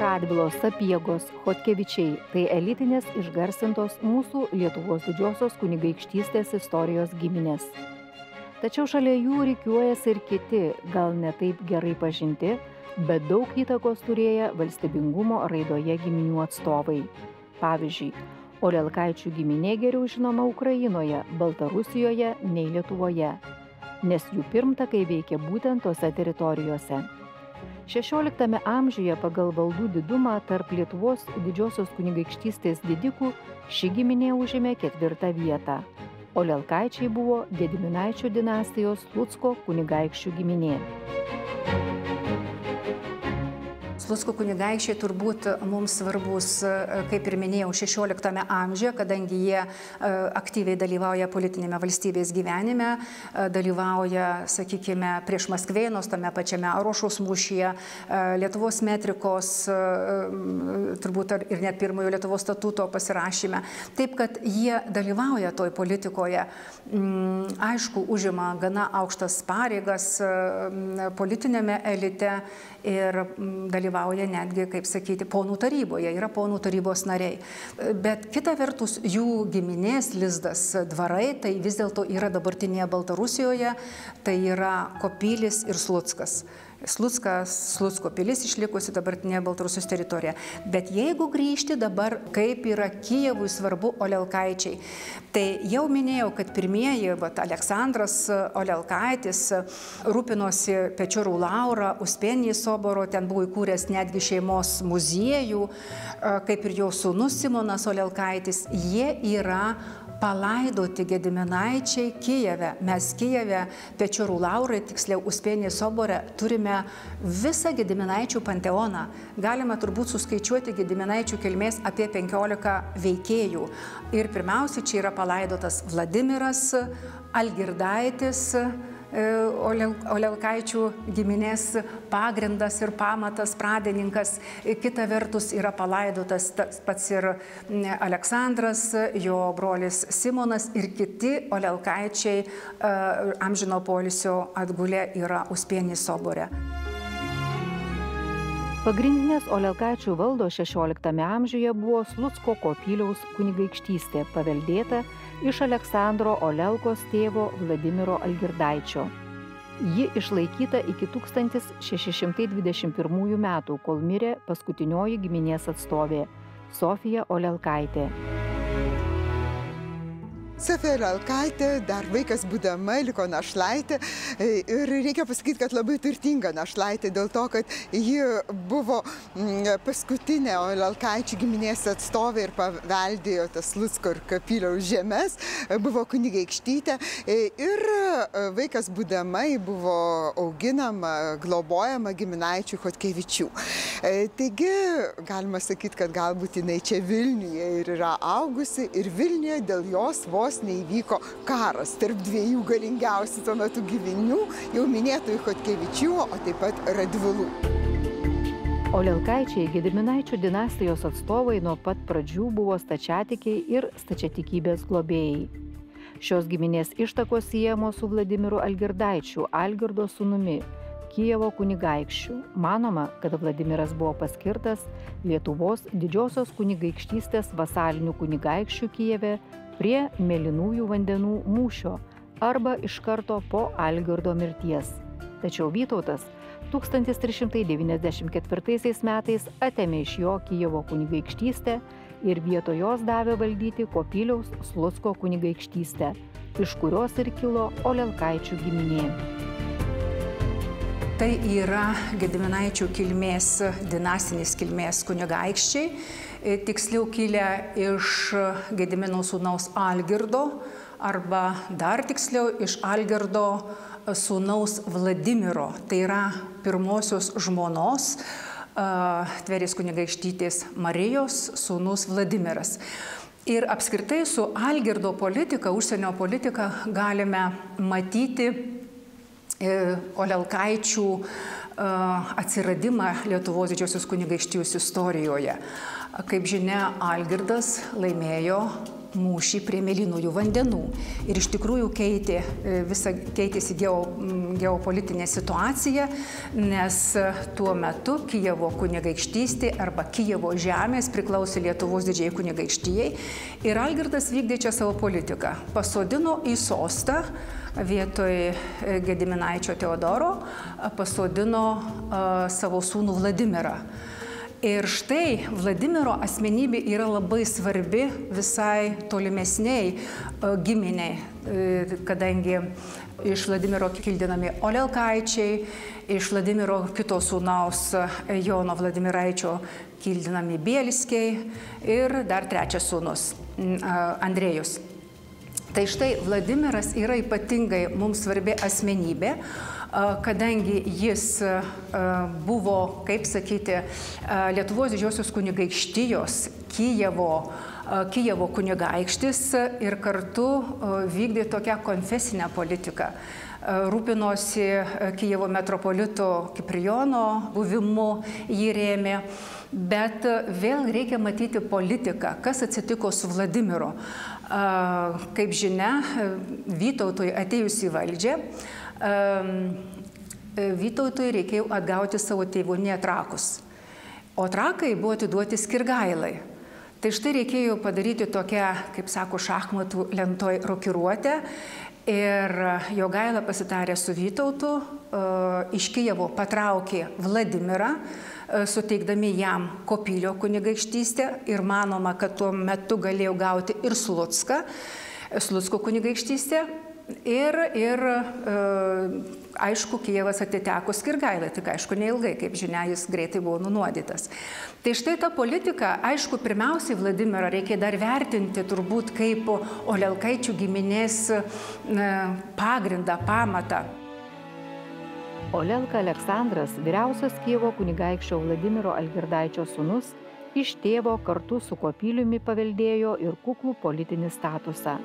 Radvilos, Sapiegos, Chodkevičiai – tai elitinės išgarsintos mūsų Lietuvos didžiosios kunigaikštystės istorijos giminės. Tačiau šalia jų rikiuojasi ir kiti, gal ne taip gerai pažinti, bet daug įtakos turėję valstybingumo raidoje giminių atstovai. Pavyzdžiui, Olelkaičių giminė geriau žinoma Ukrainoje, Baltarusijoje nei Lietuvoje, nes jų pirmtakai veikė būtent tose teritorijose. XVI amžiuje pagal valdų didumą tarp Lietuvos didžiosios kunigaikštystės didikų ši giminė užėmė 4. vietą. Olelkaičiai buvo Gediminaičių dinastijos Slucko kunigaikščių giminė. Slucko kunigaikščiai turbūt mums svarbus, kaip ir minėjau, XVI amžiuje, kadangi jie aktyviai dalyvauja politinėme valstybės gyvenime, dalyvauja, sakykime, prieš Maskvėnus, tame pačiame Arošaus mūšyje, Lietuvos metrikos, turbūt ir net pirmojo Lietuvos statuto pasirašyme. Taip, kad jie dalyvauja toj politikoje, aišku, užima gana aukštas pareigas politinėme elite ir dalyvauja netgi, kaip sakyti, ponų taryboje, yra ponų tarybos nariai. Bet kita vertus, jų giminės lizdas dvarai, tai vis dėlto yra dabartinėje Baltarusijoje, tai yra Kopylis ir Sluckas. Slucko pilis išlikusi dabartinėje Baltarusijos teritorijoje. Bet jeigu grįžti dabar, kaip yra Kijevui svarbu Olelkaičiai, tai jau minėjau, kad pirmieji, Aleksandras Olelkaitis rūpinosi Pečorų Laura, Uspėnijai soboro, ten buvo įkūręs netgi šeimos muziejų, kaip ir jo sūnus Simonas Olelkaitis, jie yra palaidoti Gediminaičiai Kijeve. Mes Kijeve, Pečorų Laurai, tiksliau Uspėnijai sobore, turime visą Gediminaičių panteoną. Galima turbūt suskaičiuoti Gediminaičių kilmės apie 15 veikėjų. Ir pirmiausia, čia yra palaidotas Vladimiras Algirdaitis, Olelkaičių giminės pagrindas ir pamatas, pradininkas. Kita vertus yra palaidotas pats ir Aleksandras, jo brolis Simonas ir kiti Olelkaičiai amžino poilsio atgulę yra Uspėnijos sobore. Pagrindinės Olelkaičių valdos XVI amžiuje buvo Slucko Kopyliaus kunigaikštystė, paveldėta iš Aleksandro Olelkos tėvo Vladimiro Algirdaičio. Ji išlaikyta iki 1621 metų, kol mirė paskutinioji giminės atstovė Sofija Olelkaitė. Sofija Olelkaitė, dar vaikas būdama, liko našlaitė ir reikia pasakyti, kad labai turtinga našlaitė dėl to, kad ji buvo paskutinė Olelkaičių giminės atstovė ir paveldėjo tas Slucko ir Kopyliaus žemes, buvo kunigaikštytė ir vaikas būdama buvo auginama, globojama giminaičių Chodkevičių. Taigi, galima sakyti, kad galbūt jinai čia Vilniuje ir yra augusi ir Vilniuje dėl jos vos neįvyko karas tarp dviejų galingiausių tuo metu giminių, jau minėtųjų Chodkevičių, o taip pat Radvilų. Olelkaičiai, Gediminaičių dinastijos atstovai, nuo pat pradžių buvo stačiatikiai ir stačiatikybės globėjai. Šios giminės ištakos siejamos su Vladimiru Algirdaičiu, Algirdo sūnumi, Kijevo kunigaikščių. Manoma, kad Vladimiras buvo paskirtas Lietuvos didžiosios kunigaikštystės vasalinių kunigaikščių Kijeve prie Mėlynųjų vandenų mūšio arba iš karto po Algirdo mirties. Tačiau Vytautas 1394 metais atėmė iš jo Kijevo kunigaikštystę ir vietoj jos davė valdyti Kopyliaus Slucko kunigaikštystę, iš kurios ir kilo Olelkaičių giminė. Tai yra Gediminaičių kilmės, dinastinės kilmės kunigaikščiai, tiksliau kilę iš Gedimino sūnaus Algirdo, arba dar tiksliau iš Algirdo sūnaus Vladimiro, tai yra pirmosios žmonos, Tverės kunigaikštytės Marijos sūnus Vladimiras. Ir apskritai su Algirdo politika, užsienio politika galime matyti Olelkaičių atsiradimą Lietuvos didžiosios kunigaikštijos istorijoje. Kaip žinia, Algirdas laimėjo mūšį prie Mėlynųjų vandenų ir iš tikrųjų keitėsi geopolitinė situacija, nes tuo metu Kijevo kunigaikštystė arba Kijevo žemės priklausė Lietuvos didžiajai kunigaikštijai ir Algirdas vykdė čia savo politiką. Pasodino į sostą vietoj Gediminaičio Teodoro, pasodino savo sūnų Vladimirą. Ir štai Vladimiro asmenybė yra labai svarbi visai tolimesniai giminiai, kadangi iš Vladimiro kildinami Olelkaičiai, iš Vladimiro kito sūnaus Jono Vladimiraičio kildinami Bielskiai ir dar trečias sūnus Andrėjus. Tai štai Vladimiras yra ypatingai mums svarbi asmenybė, kadangi jis buvo, kaip sakyti, Lietuvos didžiosios kunigaikštijos Kijevo kunigaikštis ir kartu vykdė tokią konfesinę politiką. Rūpinosi Kijevo metropolito Kiprijono buvimu, jį rėmė, bet vėl reikia matyti politiką, kas atsitiko su Vladimiru. Kaip žinia, Vytautui atėjus į valdžią, Vytautui reikėjo atgauti savo tėvoniją Trakus, o Trakai buvo atiduoti Skirgailai. Tai štai reikėjo padaryti tokią, kaip sako, šachmatų lentoj rokiruotę ir Jogaila pasitarė su Vytautu, iš Kijevo patraukė Vladimirą, suteikdami jam Kopylio kunigaikštystę ir manoma, kad tuo metu galėjo gauti ir Slucko kunigaikštystę. Ir aišku, Kijevas atiteko Skirgailai, tik aišku neilgai, kaip žinia, jis greitai buvo nunuodytas. Tai štai ta politika, aišku, pirmiausiai Vladimirą reikia dar vertinti turbūt kaip Olelkaičių giminės pagrindą, pamatą. Olelka Aleksandras, vyriausias Kijevo kunigaikščio Vladimiro Algirdaičio sūnus, iš tėvo kartu su Kopyliumi paveldėjo ir kuklų politinį statusą.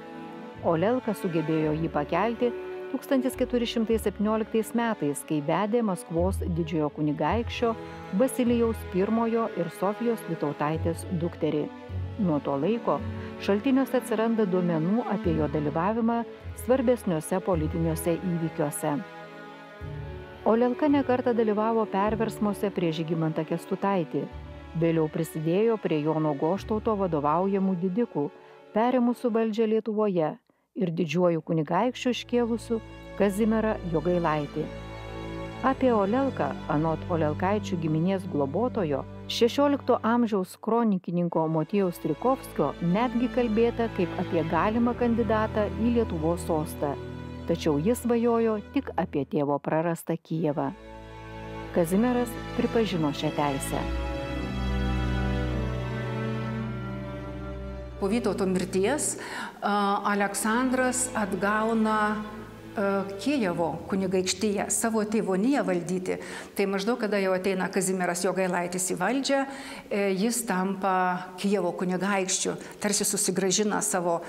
Olelka sugebėjo jį pakelti 1417 metais, kai vedė Maskvos didžiojo kunigaikščio Basilijaus I ir Sofijos Vytautaitės dukterį. Nuo to laiko šaltiniuose atsiranda duomenų apie jo dalyvavimą svarbesniuose politiniuose įvykiuose. Olelka nekartą dalyvavo perversmuose prieš Žygimantą Kęstutaitį, vėliau prisidėjo prie Jono Goštauto vadovaujamų didikų, perėmusių valdžią Lietuvoje ir didžiuoju kunigaikščiu iškėlusiu Kazimierą Jogailaitį. Apie Olelką, anot Olelkaičių giminės globotojo, 16 amžiaus kronikininko Motiejaus Strijkovskio netgi kalbėta kaip apie galimą kandidatą į Lietuvos sostą, tačiau jis svajojo tik apie tėvo prarastą Kijevą. Kazimieras pripažino šią teisę. Po Vytauto mirties Aleksandras atgauna Kijevo kunigaikštiją, savo tėvoniją valdyti. Tai maždaug, kada jau ateina Kazimieras Jogailaitis į valdžią, jis tampa Kijevo kunigaikščiu, tarsi susigrąžina savo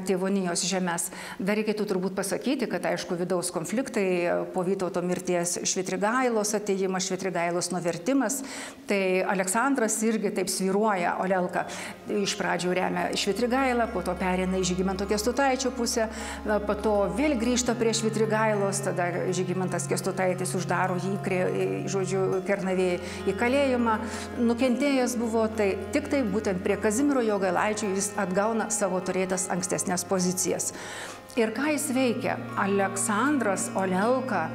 tėvonijos žemės. Dar reikėtų turbūt pasakyti, kad aišku vidaus konfliktai po Vytauto mirties, Švitrigailos atėjimas, Švitrigailos nuvertimas, tai Aleksandras irgi taip svyruoja Olelką. Iš pradžių remia Švitrigailą, po to pereina į Žygimanto Kęstutaičio pusę, po to vėl grįžta prie Švitrigailos, tada Žygimantas Kęstutaitis uždaro jį, žodžiu, Kernavėje į kalėjimą. Nukentėjęs buvo, tai tik tai būtent prie Kazimiero Jogailaičio jis atgauna savo turėtas ankstesnės pozicijas. Ir ką jis veikia? Aleksandras Olelka,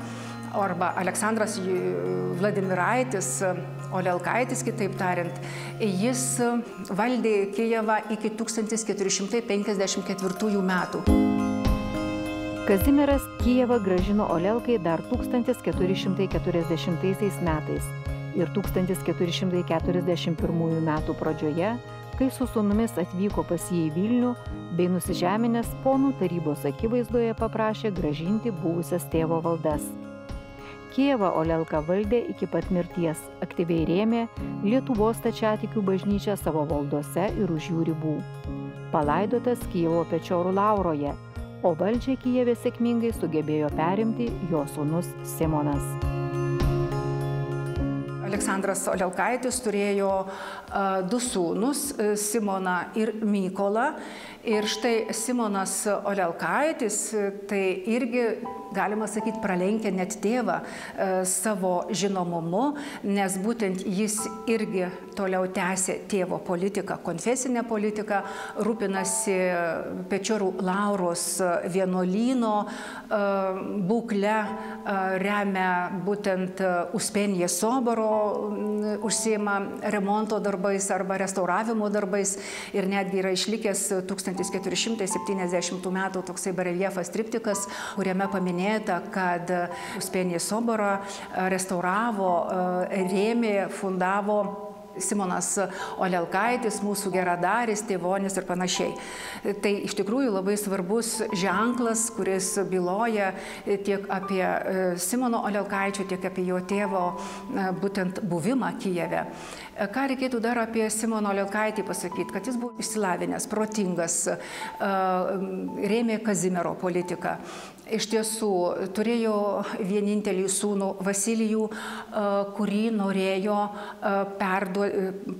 arba Aleksandras Vladimiraitis, Olelkaitis, kitaip tariant, jis valdė Kijevą iki 1454 metų. Kazimieras Kijevą grąžino Olelkai dar 1440 metais ir 1441 metų pradžioje, kai su sūnumis atvyko pas jį į Vilnių, bei nusižeminęs ponų tarybos akivaizdoje paprašė grąžinti buvusias tėvo valdas. Kijevą Olelka valdė iki pat mirties, aktyviai rėmė Lietuvos stačiatikių bažnyčią savo valdose ir už jų ribų. Palaidotas Kijevo Pečiorų Lauroje, o valdžią Kijeve sėkmingai sugebėjo perimti jo sūnus Simonas. Aleksandras Olelkaitis turėjo du sūnus, Simoną ir Mykolą. Ir štai Simonas Olelkaitis, tai irgi, galima sakyti, pralenkia net tėvą savo žinomumu, nes būtent jis irgi toliau tęsė tėvo politiką, konfesinę politiką, rūpinasi Pečiorų Lauros vienuolyno būklę, remia būtent Uspenijės soboro, užsiima remonto darbais arba restauravimo darbais ir netgi yra išlikęs 1470 metų toksai bareljefas triptikas, kuriame paminėta, kad Uspenijės soborą restauravo, rėmė, fundavo Simonas Olelkaitis, mūsų geradaris, tėvonis ir panašiai. Tai iš tikrųjų labai svarbus ženklas, kuris byloja tiek apie Simono Olelkaičio, tiek apie jo tėvo būtent buvimą Kijeve. Ką reikėtų dar apie Simoną Olelkaitį pasakyti, kad jis buvo išsilavinęs, protingas, rėmė Kazimiero politiką. Iš tiesų, turėjo vienintelį sūnų Vasilijų, kurį norėjo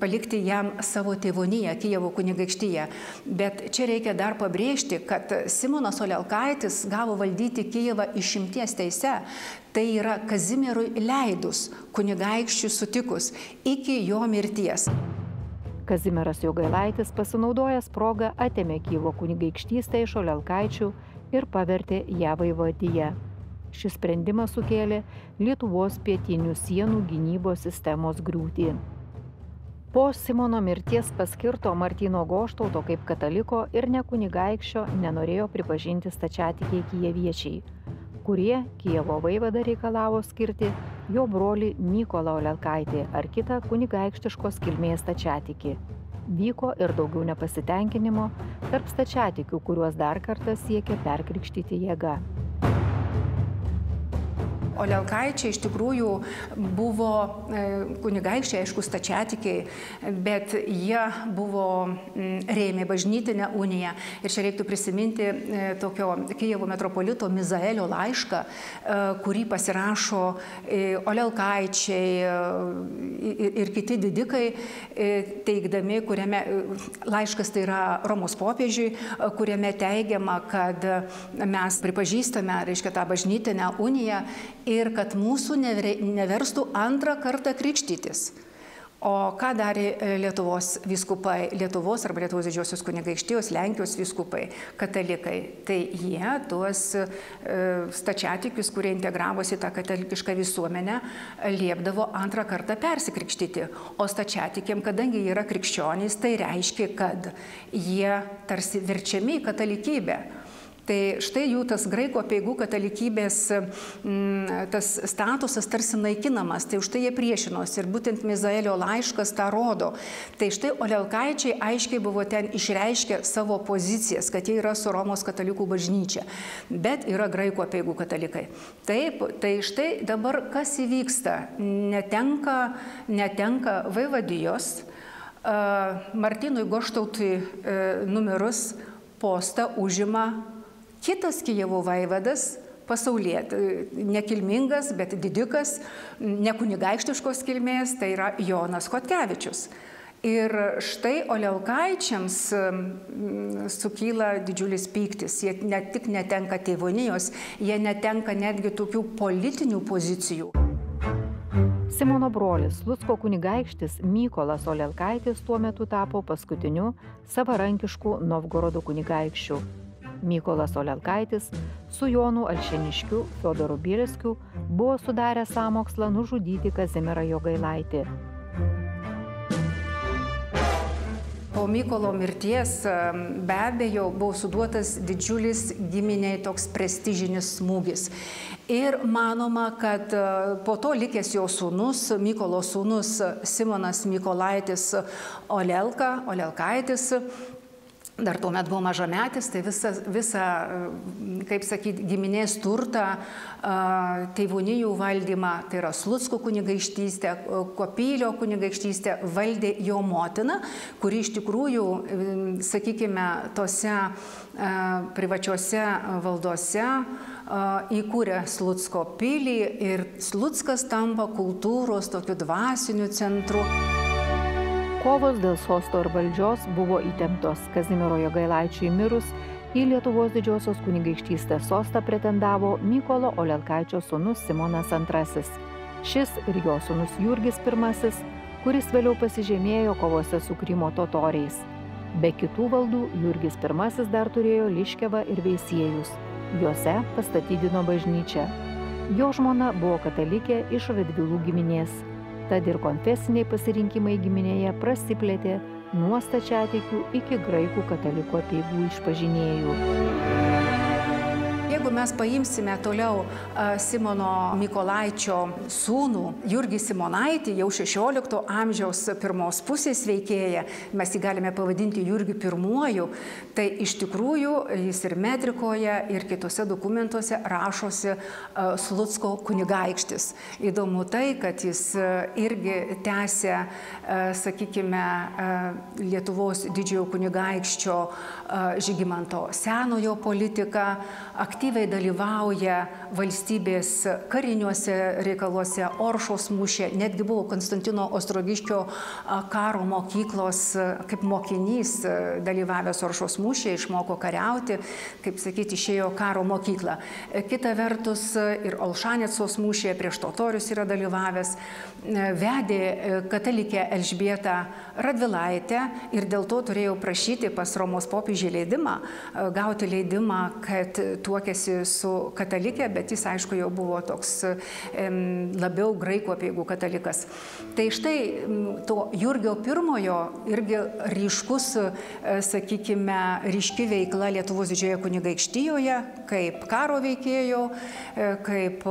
palikti jam savo tėvoniją, Kijevo kunigaikštiją. Bet čia reikia dar pabrėžti, kad Simonas Olelkaitis gavo valdyti Kijevą išimties teise. Tai yra Kazimierui leidus, kunigaikščiui sutikus, iki jo mirties. Kazimieras Jogailaitis, pasinaudojęs progą, atėmė Kijevo kunigaikštystę iš Olelkaičių ir pavertė ją vaivadija. Šis sprendimas sukėlė Lietuvos pietinių sienų gynybos sistemos griūtį. Po Simono mirties paskirto Martyno Goštauto kaip kataliko ir ne kunigaikščio nenorėjo pripažinti stačiatikiai kijeviečiai, kurie Kijevo vaivadą reikalavo skirti jo brolį Mykolą Olelkaitį ar kitą kunigaikštiškos kilmės stačiatikį. Vyko ir daugiau nepasitenkinimo tarp stačiatikių, kuriuos dar kartą siekė perkrikštyti jėga. Olelkaičiai iš tikrųjų buvo kunigaikščiai, aišku, stačiatikiai, bet jie buvo rėmė bažnytinę uniją. Ir čia reiktų prisiminti tokio Kijevo metropolito Mizaelio laišką, kurį pasirašo Olelkaičiai ir kiti didikai, teigdami, kuriame laiškas tai yra Romos popiežiui, kuriame teigiama, kad mes pripažįstame, reiškia, tą bažnytinę uniją ir kad mūsų neverstų antrą kartą krikštytis. O ką darė Lietuvos vyskupai, Lietuvos arba Lietuvos didžiosios kunigaikštijos, Lenkijos vyskupai, katalikai? Tai jie tuos stačiatikius, kurie integravosi tą katalikišką visuomenę, liepdavo antrą kartą persikrikštyti. O stačiatikiam, kadangi jie yra krikščionys, tai reiškia, kad jie tarsi verčiami į katalikybę. Tai štai jų tas graikų apeigų katalikybės tas statusas tarsi naikinamas, tai už tai jie priešinosi ir būtent Mizaelio laiškas tą rodo. Tai štai Olelkaičiai aiškiai buvo ten išreiškę savo pozicijas, kad jie yra su Romos katalikų bažnyčia, bet yra graikų apeigų katalikai. Taip, tai štai dabar kas įvyksta? Netenka vaivadijos, Martynui Goštautui numirus postą užima kitas Kijevo vaivadas, nekilmingas, bet didikas, nekunigaikštiškos kilmės, tai yra Jonas Chodkevičius. Ir štai Olelkaičiams sukyla didžiulis pyktis. Jie ne tik netenka tėvonijos, jie netenka netgi tokių politinių pozicijų. Simono brolis, Lucko kunigaikštis Mykolas Olelkaitis tuo metu tapo paskutiniu savarankišku Novgorodo kunigaikščiu. Mykolas Olelkaitis su Jonu Alšėniškiu, Fiodoru Bielskiu buvo sudarę sąmokslą nužudyti Kazimierą Jogailaitį. Po Mykolo mirties be abejo buvo suduotas didžiulis giminiai toks prestižinis smūgis. Ir manoma, kad po to likęs jo sūnus, Mykolo sūnus Simonas Mykolaitis Olelkaitis, dar tuomet buvo mažametis, tai visą, kaip sakyti, giminės turtą, tėvonijų valdymą, tai yra Slucko kunigaikštystę, Kopylio kunigaikštystę valdė jo motina, kuri iš tikrųjų, sakykime, tose privačiose valdose įkūrė Slucko pilį ir Sluckas tampa kultūros tokiu dvasiniu centru. Kovos dėl sosto ir valdžios buvo įtemptos. Kazimiero Jogailaičiui mirus į Lietuvos didžiosios kunigaikštystės sostą pretendavo Mykolo Olelkaičio sūnus Simonas II. Šis ir jo sūnus Jurgis I, kuris vėliau pasižymėjo kovose su Krymo totoriais. Be kitų valdų Jurgis I dar turėjo Liškevą ir Veisiejus. Juose pastatydino bažnyčią. Jo žmona buvo katalikė iš Radvilų giminės. Tad ir konfesiniai pasirinkimai giminėje prasiplėtė nuo stačiatikių iki graikų katalikų apeigų išpažinėjų. Jeigu mes paimsime toliau Simono Mykolaičio sūnų Jurgį Simonaitį, jau 16 amžiaus pirmos pusės veikėją, mes jį galime pavadinti Jurgiu I, tai iš tikrųjų jis ir metrikoje, ir kitose dokumentuose rašosi Slucko kunigaikštis. Įdomu tai, kad jis irgi tęsia, sakykime, Lietuvos didžiojo kunigaikščio Žygimanto senojo politiką, aktyviai dalyvauja valstybės kariniuose reikaluose, Oršos mūšė, netgi buvo Konstantino Ostrogiškio karo mokyklos kaip mokinys dalyvavęs Oršos mūšė, išmoko kariauti, kaip sakyti, išėjo karo mokyklą. Kita vertus ir Olšanecos mūšėje prieš totorius yra dalyvavęs, vedė katalikę Elžbietą Radvilaitę ir dėl to turėjo prašyti pas Romos popiežių leidimą, gauti leidimą, kad tuokėsi su katalikė, bet jis, aišku, jau buvo toks labiau graikų apeigų katalikas. Tai štai to Jurgio I irgi ryškus, sakykime, ryški veikla Lietuvos didžiojoje kunigaikštijoje, kaip karo veikėjo, kaip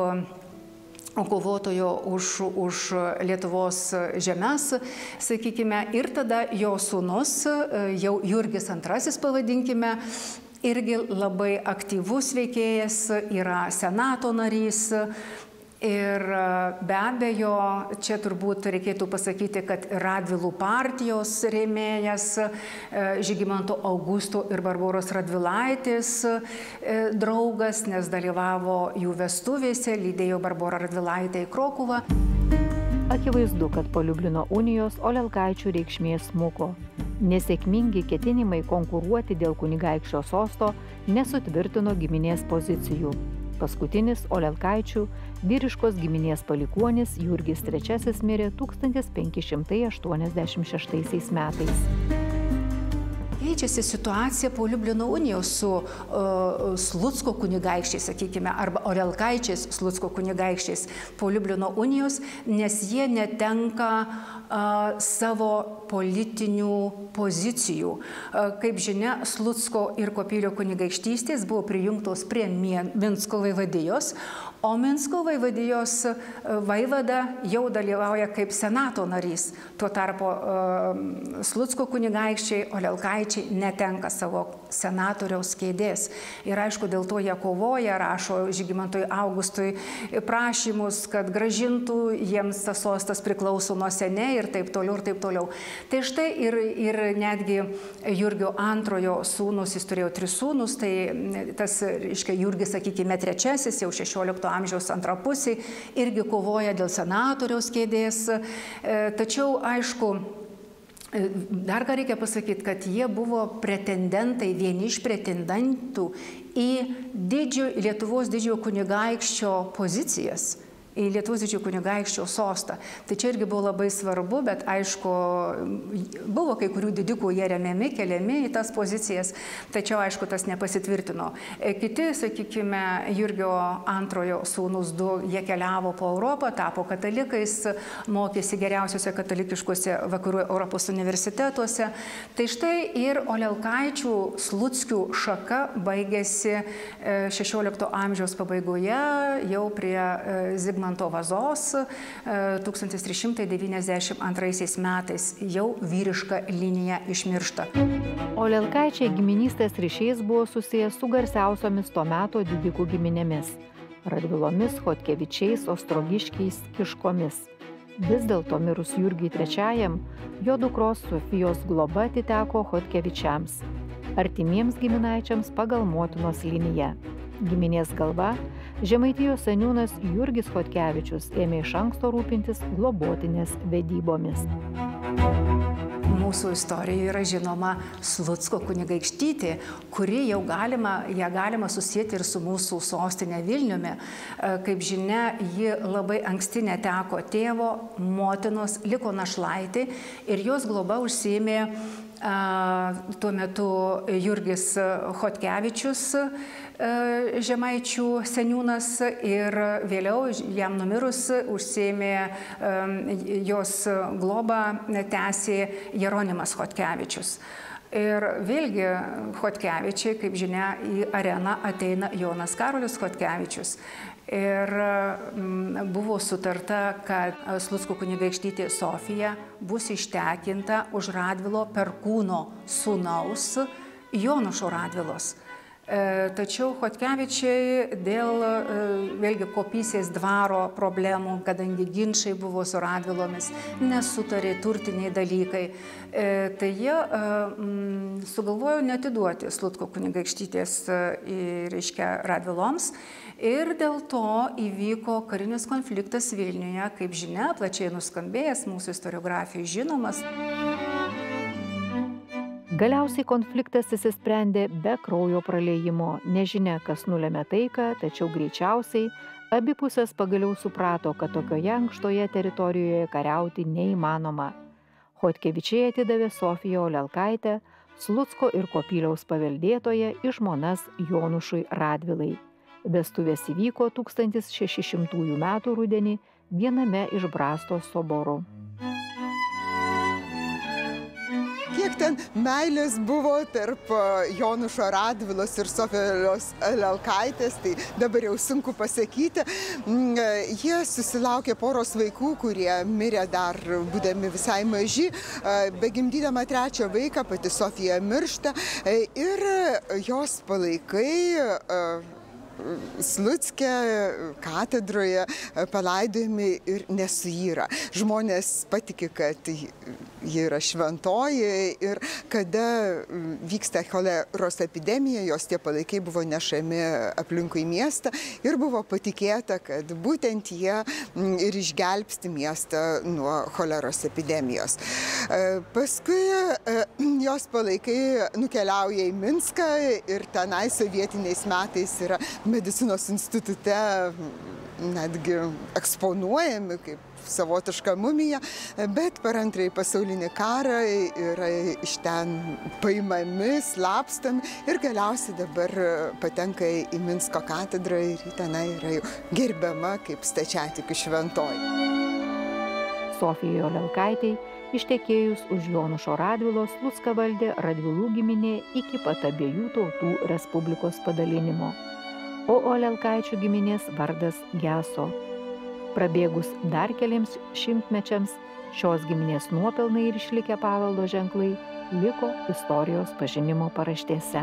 kovotojo už Lietuvos žemes, sakykime, ir tada jo sūnus, jau Jurgis II pavadinkime, irgi labai aktyvus veikėjas, yra senato narys. Ir be abejo, čia turbūt reikėtų pasakyti, kad Radvilų partijos rėmėjas Žygimanto Augusto ir Barboros Radvilaitės draugas, nes dalyvavo jų vestuvėse, lydėjo Barborą Radvilaitę į Krokuvą. Akivaizdu, kad po Liublino unijos Olelkaičių reikšmė smuko. Nesėkmingi ketinimai konkuruoti dėl kunigaikščio sosto nesutvirtino giminės pozicijų. Paskutinis Olelkaičių vyriškos giminės palikuonis Jurgis III mirė 1586 metais. Keičiasi situacija po Liublino unijos su Slucko kunigaikščiais, sakykime, arba Olelkaičiais Slucko kunigaikščiais po Liublino unijos, nes jie netenka savo politinių pozicijų. Kaip žinia, Slucko ir Kopylio kunigaikštystės buvo prijungtos prie Minsko vaivadijos, o Minsko vaivadijos vaivada jau dalyvauja kaip senato narys. Tuo tarpu Slucko kunigaikščiai, Olelkaičiai netenka savo senatoriaus kėdės. Ir aišku, dėl to jie kovoja, rašo Žygimantui Augustui prašymus, kad grąžintų jiems tas sostas priklauso nuo seniai ir taip toliau ir taip toliau. Tai štai ir netgi Jurgio II sūnus, jis turėjo 3 sūnus, tai tas, reiškia, Jurgis, sakykime, III, jau 16 amžiaus antra pusė, irgi kovoja dėl senatoriaus kėdės. Tačiau, aišku, dar ką reikia pasakyti, kad jie buvo pretendentai, vieni iš pretendentų į Lietuvos didžiojo kunigaikščio pozicijas, į Lietuvos didžiojo kunigaikščio sostą. Tai čia irgi buvo labai svarbu, bet aišku, buvo kai kurių didikų, jie remiami, keliami į tas pozicijas, tačiau aišku, tas nepasitvirtino. Kiti, sakykime, Jurgio II sūnus 2, jie keliavo po Europą, tapo katalikais, mokėsi geriausiuose katalikiškuose vakarų Europos universitetuose. Tai štai ir Olelkaičių Sluckių šaka baigėsi 16 amžiaus pabaigoje, jau prie Zigmanto Vazos 1392 metais, jau vyriška linija išmiršta. Olelkaičiai giminystės ryšiais buvo susijęs su garsiausiomis to meto didikų giminėmis – Radvilomis, Chodkevičiais, Ostrogiškiais, Kiškomis. Vis dėlto mirus Jurgiui III, jo dukros Sofijos globa atiteko Chodkevičiams, artimiems giminaičiams pagal motinos liniją. Giminės galva, Žemaitijos seniūnas Jurgis Chodkevičius ėmė iš anksto rūpintis globotinės vedybomis. Mūsų istorijoje yra žinoma Slucko kunigaikštytė, kuri ją galima susijęti ir su mūsų sostinė Vilniumi. Kaip žinia, ji labai anksti neteko tėvo, motinos, liko našlaitė ir jos globa užsiėmė tuo metu Jurgis Chodkevičius, Žemaičių seniūnas, ir vėliau jam numirus užsiėmė jos globą tęsė Jeronimas Chodkevičius. Ir vėlgi Chodkevičiai, kaip žinia, į areną ateina Jonas Karolis Chodkevičius. Ir buvo sutarta, kad Slucko kunigaikštytė Sofija bus ištekinta už Radvilo Perkūno sūnaus Jonušo Radvilos. Tačiau Chodkevičiai dėl vėlgi Kopysės dvaro problemų, kadangi ginčai buvo su Radvilomis, nesutarė turtiniai dalykai, tai jie sugalvojo neatiduoti Slucko kunigaikštytės Radviloms ir dėl to įvyko karinis konfliktas Vilniuje, kaip žinia, plačiai nuskambėjęs, mūsų istoriografijai žinomas. Galiausiai konfliktas įsisprendė be kraujo praliejimo. Nežinia, kas nulėmė taiką, tačiau greičiausiai abi pusės pagaliau suprato, kad tokioje ankštoje teritorijoje kariauti neįmanoma. Chodkevičiai atidavė Sofiją Olelkaitę, Slucko ir Kopyliaus paveldėtoją, į žmonas Jonušui Radvilai. Vestuvės įvyko 1600 metų rudenį viename iš Brastos soborų. Kiek ten meilės buvo tarp Jonušo Radvilos ir Sofijos Olelkaitės, tai dabar jau sunku pasakyti. Jie susilaukė poros vaikų, kurie mirė dar būdami visai maži. Begimdydama trečią vaiką pati Sofija miršta ir jos palaikai Slucke katedroje palaidojami ir nesuyra. Žmonės patiki, kad ji yra šventoji ir kada vyksta choleros epidemija, jos tie palaikai buvo nešami aplinkui miestą ir buvo patikėta, kad būtent jie ir išgelbsti miestą nuo choleros epidemijos. Paskui jos palaikai nukeliauja į Minską ir tenai sovietiniais metais yra medicinos institute netgi eksponuojami kaip savotiška mumija, bet per Antrąjį pasaulinį karą yra iš ten paimami, slapstomi ir galiausiai dabar patenka į Minsko katedrą ir tenai yra jau gerbiama kaip stačiatikių šventoji. Sofijai Olelkaitei ištekėjus už Jonušo Radvilos Slucką valdė Radvilų giminė iki pat abiejų tautų respublikos padalinimo, o Olelkaičių giminės vardas Geso. Prabėgus dar keliems šimtmečiams, šios giminės nuopelnai ir išlikę paveldo ženklai liko istorijos pažinimo paraštėse.